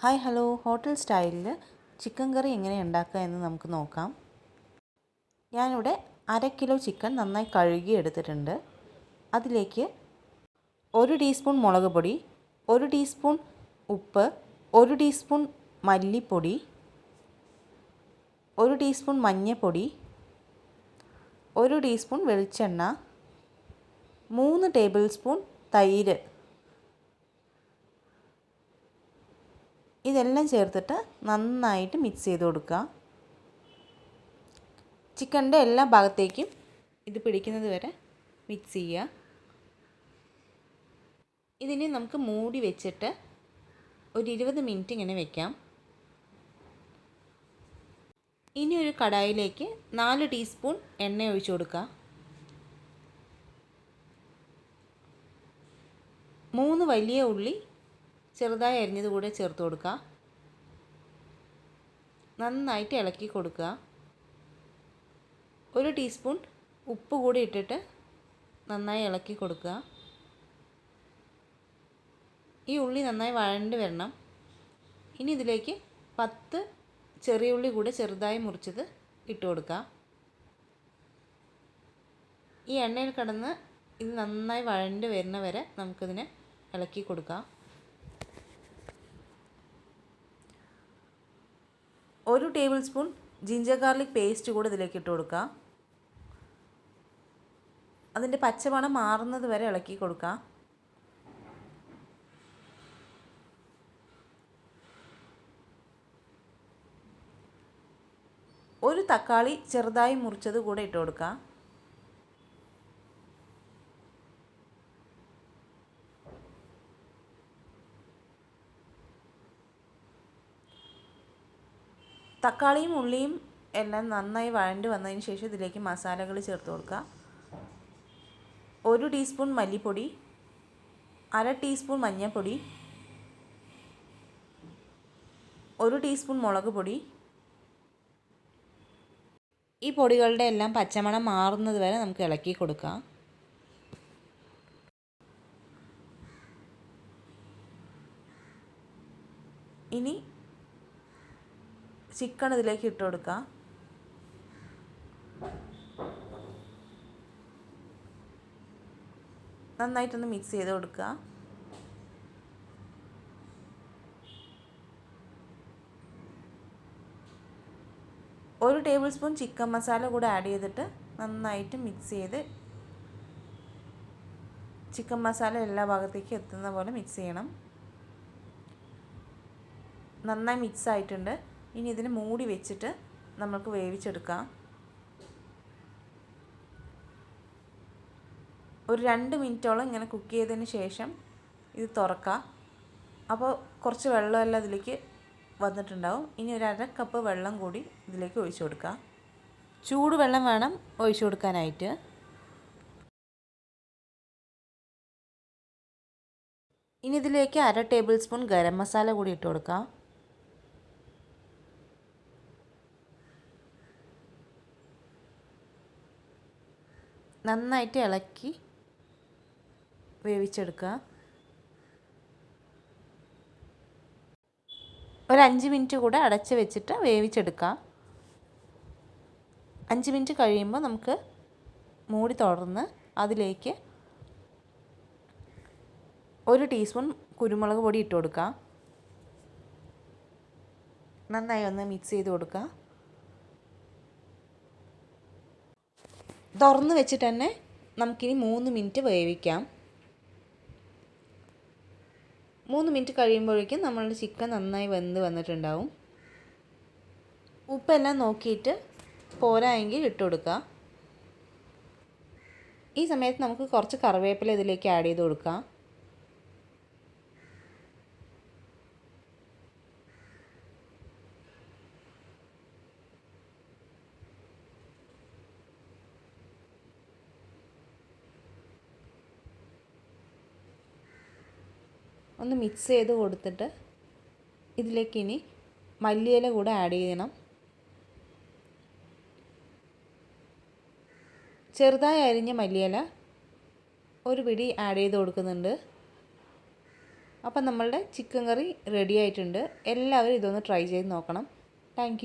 Hi hello, hotel സ്റ്റൈലിൽ chicken കറി എങ്ങനെ ഉണ്ടാക്കുക എന്ന് നമുക്ക് നോക്കാം. ഞാനിവിടെ 1/2 കിലോ ചിക്കൻ നന്നായി കഴുകി എടുത്തിട്ടുണ്ട്. അതിലേക്ക് 1 ടീസ്പൂൺ മുളക് പൊടി, 1 ടീസ്പൂൺ ഉപ്പ്, 1 ടീസ്പൂൺ മല്ലിപ്പൊടി, 1 ടീസ്പൂൺ മഞ്ഞൾപ്പൊടി, 1 ടീസ്പൂൺ വെളിച്ചെണ്ണ, 3 ടേബിൾ സ്പൂൺ തൈര്, ഇതെല്ലാം ചേർത്തിട്ട് നന്നായിട്ട് മിക്സ് ചെയ്ത് കൊടുക്കുക. ചിക്കൻ്റെ എല്ലാ ഭാഗത്തേക്കും ഇത് പിടിക്കുന്നത് വരെ മിക്സ് ചെയ്യുക. ഇതിനെ നമുക്ക് മൂടി വെച്ചിട്ട് ഒരു 20 മിനിറ്റ് ഇങ്ങനെ വെക്കാം. ഇനി ഒരു കടായിലേക്ക് 4 ടീസ്പൂൺ എണ്ണ ഒഴിച്ചു കൊടുക്കുക. 3 വലിയ ഉള്ളി ചെറുതായി അരിഞ്ഞത് കൂടെ ചേർത്ത് കൊടുക്കുക. നന്നായിട്ട് ഇളക്കി കൊടുക്കുക. 1 ടീസ്പൂൺ ഉപ്പ് കൂടി ഇട്ടിട്ട് നന്നായി ഇളക്കി കൊടുക്കുക. ഈ ഉള്ളി നന്നായി വഴണ്ട് വരണം. ഇനി ഇതിലേക്ക് 10 ചെറിയ ഉള്ളി കൂടെ ചെറുതായി മുറിച്ചത് ഇട്ട് കൊടുക്കുക. ഈ എണ്ണയിൽ കിടന്ന് ഇത് നന്നായി വഴണ്ട് വരുന്ന വരെ നമുക്കിതിനെ ഇളക്കി കൊടുക്കാം. 1 table spoon ginger garlic paste കൂടെ ഇതിലേക്ക് ഇട്ട് കൊടുക്കുക. അതിൻ്റെ പച്ചമണം മാറുന്നത് വരെ ഇളക്കി കൊടുക്കുക. ഒരു തക്കാളി ചെറുതായി മുറിച്ചത് കൂടെ ഇട്ട് കൊടുക്കുക. തക്കാളിയും ഉള്ളിയും എല്ലാം നന്നായി വഴണ്ട് വന്നതിന് ശേഷം ഇതിലേക്ക് മസാലകൾ ചേർത്ത് കൊടുക്കുക. 1 ടീസ്പൂൺ മല്ലിപ്പൊടി, 1/2 ടീസ്പൂൺ മഞ്ഞൾപ്പൊടി, 1 ടീസ്പൂൺ മുളക് പൊടി. ഈ പൊടികളുടെ എല്ലാം പച്ചമണം മാറുന്നത് വരെ നമുക്ക് ഇളക്കി കൊടുക്കാം. ഇനി ചിക്കൻ ഇതിലേക്ക് ഇട്ട് കൊടുക്കുക. നന്നായിട്ടൊന്ന് മിക്സ് ചെയ്ത് കൊടുക്കുക. ഒരു ടേബിൾ സ്പൂൺ ചിക്കൻ മസാല കൂടെ ആഡ് ചെയ്തിട്ട് നന്നായിട്ട് മിക്സ് ചെയ്ത് ചിക്കൻ മസാല എല്ലാ ഭാഗത്തേക്കും എത്തുന്ന പോലെ മിക്സ് ചെയ്യണം. നന്നായി മിക്സ് ആയിട്ടുണ്ട്. ഇനി ഇതിനെ മൂടി വെച്ചിട്ട് നമുക്ക് വേവിച്ചെടുക്കാം. ഒരു 2 മിനിറ്റോളം ഇങ്ങനെ കുക്ക് ചെയ്തതിന് ശേഷം ഇത് തുറക്കാം. അപ്പോൾ കുറച്ച് വെള്ളമെല്ലാം ഇതിലേക്ക് വന്നിട്ടുണ്ടാവും. ഇനി ഒരു 1/2 കപ്പ് വെള്ളം കൂടി ഇതിലേക്ക് ഒഴിച്ചു കൊടുക്കാം. ചൂടുവെള്ളം വേണം ഒഴിച്ചു കൊടുക്കാനായിട്ട്. ഇനി ഇതിലേക്ക് 1/2 ടേബിൾ സ്പൂൺ ഗരം മസാല കൂടി ഇട്ട് കൊടുക്കാം. നന്നായിട്ട് ഇളക്കി വേവിച്ചെടുക്കുക. ഒരു 5 മിനിറ്റ് കൂടെ അടച്ച് വെച്ചിട്ട് വേവിച്ചെടുക്കാം. 5 മിനിറ്റ് കഴിയുമ്പോൾ നമുക്ക് മൂടി തുറന്ന് അതിലേക്ക് 1 ടീസ്പൂൺ കുരുമുളക് പൊടി ഇട്ട് കൊടുക്കുക. നന്നായി ഒന്ന് മിക്സ് ചെയ്ത് കൊടുക്കുക. തുറന്ന് വെച്ചിട്ട് തന്നെ നമുക്കിനി 3 മിനിറ്റ് വേവിക്കാം. 3 മിനിറ്റ് കഴിയുമ്പോഴേക്കും നമ്മളുടെ ചിക്കൻ നന്നായി വെന്ത് വന്നിട്ടുണ്ടാവും. ഉപ്പെല്ലാം നോക്കിയിട്ട് പോരായെങ്കിൽ ഇട്ട് കൊടുക്കുക. ഈ സമയത്ത് നമുക്ക് കുറച്ച് കറിവേപ്പില ഇതിലേക്ക് ആഡ് ചെയ്ത് കൊടുക്കാം. ഒന്ന് മിക്സ് ചെയ്ത് കൊടുത്തിട്ട് ഇതിലേക്ക് ഇനി മല്ലിയില കൂടെ ആഡ് ചെയ്യണം. ചെറുതായി അരിഞ്ഞ മല്ലിയില ഒരു പിടി ആഡ് ചെയ്ത് കൊടുക്കുന്നുണ്ട്. അപ്പം നമ്മളുടെ ചിക്കൻ കറി റെഡി ആയിട്ടുണ്ട്. എല്ലാവരും ഇതൊന്ന് ട്രൈ ചെയ്ത് നോക്കണം. താങ്ക്